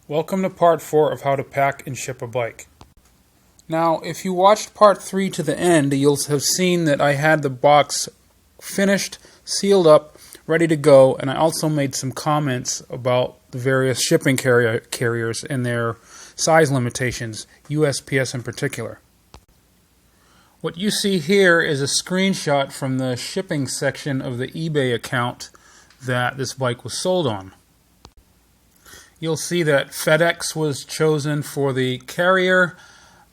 Welcome to part 4 of how to pack and ship a bike. Now, if you watched part 3 to the end, you'll have seen that I had the box finished, sealed up, ready to go, and I also made some comments about the various shipping carriers and their size limitations, USPS in particular. What you see here is a screenshot from the shipping section of the eBay account that this bike was sold on. You'll see that FedEx was chosen for the carrier,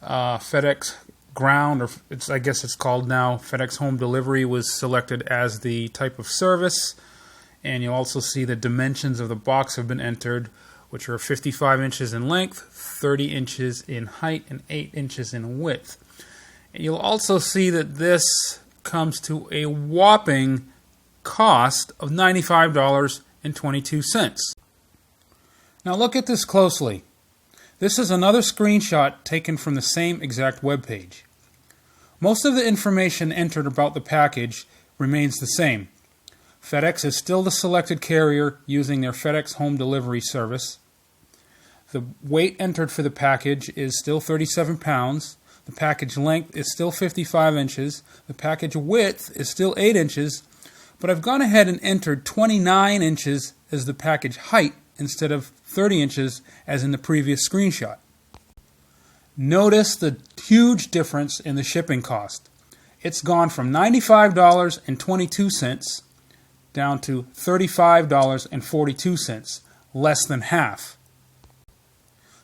FedEx Ground, or I guess it's called now, FedEx Home Delivery was selected as the type of service, and you'll also see the dimensions of the box have been entered, which are 55 inches in length, 30 inches in height, and 8 inches in width. And you'll also see that this comes to a whopping cost of $95.22. Now look at this closely. This is another screenshot taken from the same exact web page. Most of the information entered about the package remains the same. FedEx is still the selected carrier using their FedEx Home Delivery service. The weight entered for the package is still 37 pounds. The package length is still 55 inches. The package width is still 8 inches. But I've gone ahead and entered 29 inches as the package height instead of 30 inches as in the previous screenshot. Notice the huge difference in the shipping cost. It's gone from $95.22 down to $35.42, less than half.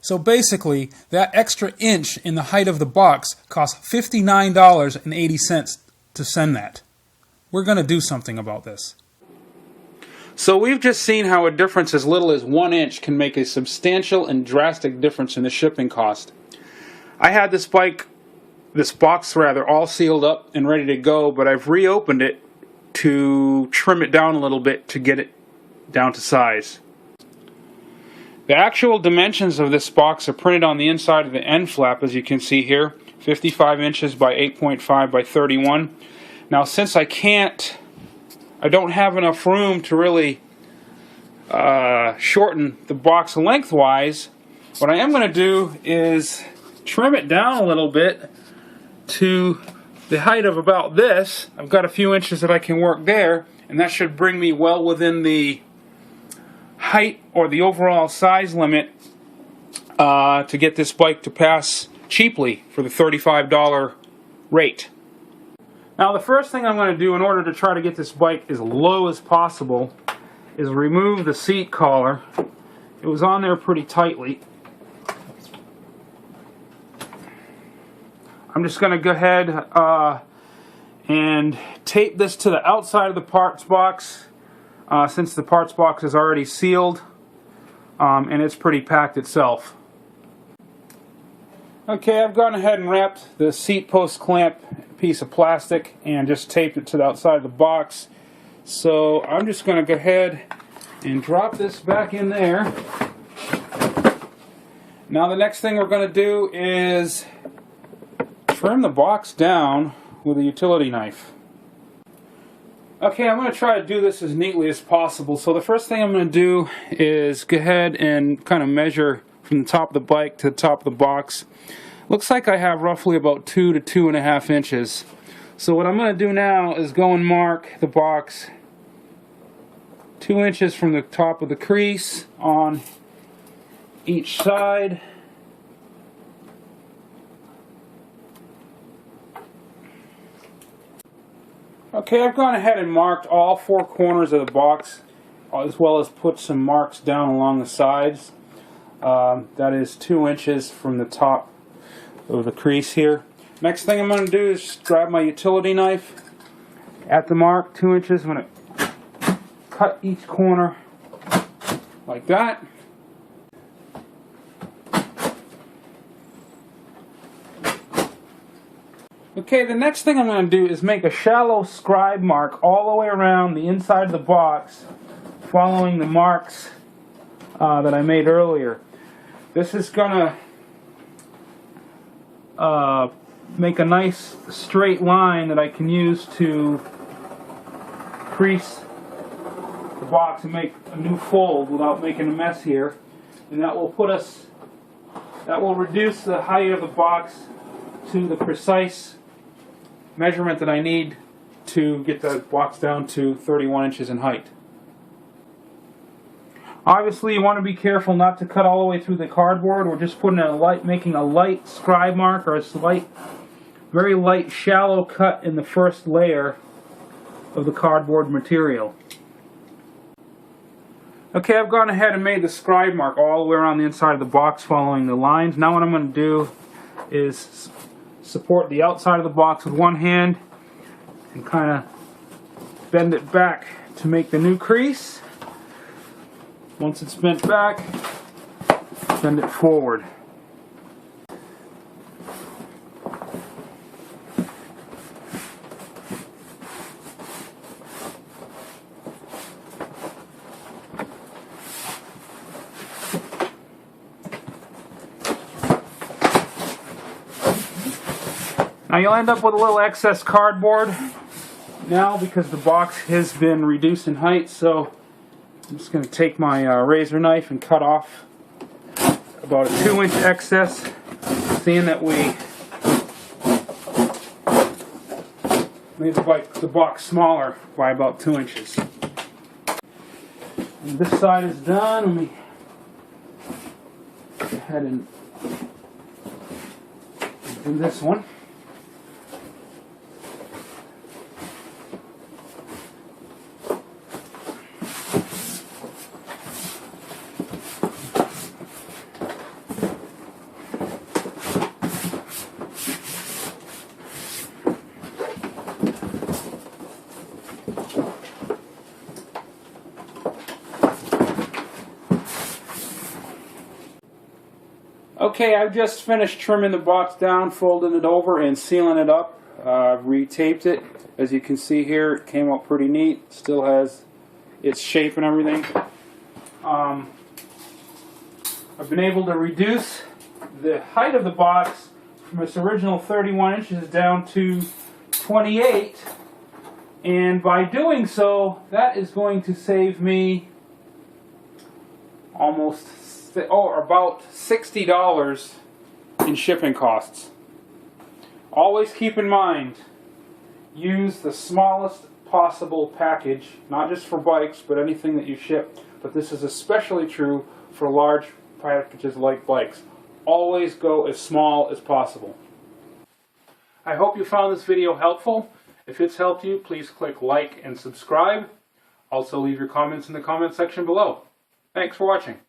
So basically, that extra inch in the height of the box costs $59.80 to send that. We're going to do something about this. So we've just seen how a difference as little as 1 inch can make a substantial and drastic difference in the shipping cost. I had this box all sealed up and ready to go, but I've reopened it to trim it down a little bit to get it down to size. The actual dimensions of this box are printed on the inside of the end flap, as you can see here, 55 inches by 8.5 by 31. Now since I don't have enough room to really shorten the box lengthwise, what I am going to do is trim it down a little bit to the height of about this. I've got a few inches that I can work there, and that should bring me well within the height or the overall size limit to get this bike to pass cheaply for the $35 rate. Now the first thing I'm going to do in order to try to get this bike as low as possible is remove the seat collar. It was on there pretty tightly. I'm just going to go ahead and tape this to the outside of the parts box since the parts box is already sealed and it's pretty packed itself. Okay, I've gone ahead and wrapped the seat post clamp piece of plastic and just taped it to the outside of the box. So I'm just going to go ahead and drop this back in there. Now the next thing we're going to do is trim the box down with a utility knife. Okay, I'm going to try to do this as neatly as possible. So the first thing I'm going to do is go ahead and kind of measure from the top of the bike to the top of the box. Looks like I have roughly about 2 to 2.5 inches. So what I'm going to do now is go and mark the box 2 inches from the top of the crease on each side. Okay, I've gone ahead and marked all 4 corners of the box, as well as put some marks down along the sides. That is 2 inches from the top of the crease here. Next thing I'm going to do is grab my utility knife at the mark, 2 inches. I'm going to cut each corner like that. Okay, the next thing I'm going to do is make a shallow scribe mark all the way around the inside of the box, following the marks that I made earlier. This is going to make a nice straight line that I can use to crease the box and make a new fold without making a mess here. and that will reduce the height of the box to the precise measurement that I need to get the box down to 31 inches in height. Obviously, you want to be careful not to cut all the way through the cardboard. We're just making a light scribe mark, or a very light, shallow cut in the first layer of the cardboard material. Okay, I've gone ahead and made the scribe mark all the way around the inside of the box following the lines. Now what I'm going to do is support the outside of the box with one hand and kind of bend it back to make the new crease. Once it's bent back, bend it forward. Now you'll end up with a little excess cardboard now because the box has been reduced in height, so I'm just going to take my razor knife and cut off about a 2-inch excess, seeing that we made the box smaller by about 2 inches. And this side is done. Let me go ahead and do this one. Okay, I've just finished trimming the box down, folding it over, and sealing it up. I've retaped it. As you can see here, it came out pretty neat. Still has its shape and everything. I've been able to reduce the height of the box from its original 31 inches down to 28. And by doing so, that is going to save me about $60 in shipping costs. Always keep in mind, use the smallest possible package, not just for bikes, but anything that you ship. But this is especially true for large packages like bikes. Always go as small as possible. I hope you found this video helpful. If it's helped you, please click like and subscribe. Also leave your comments in the comment section below. Thanks for watching.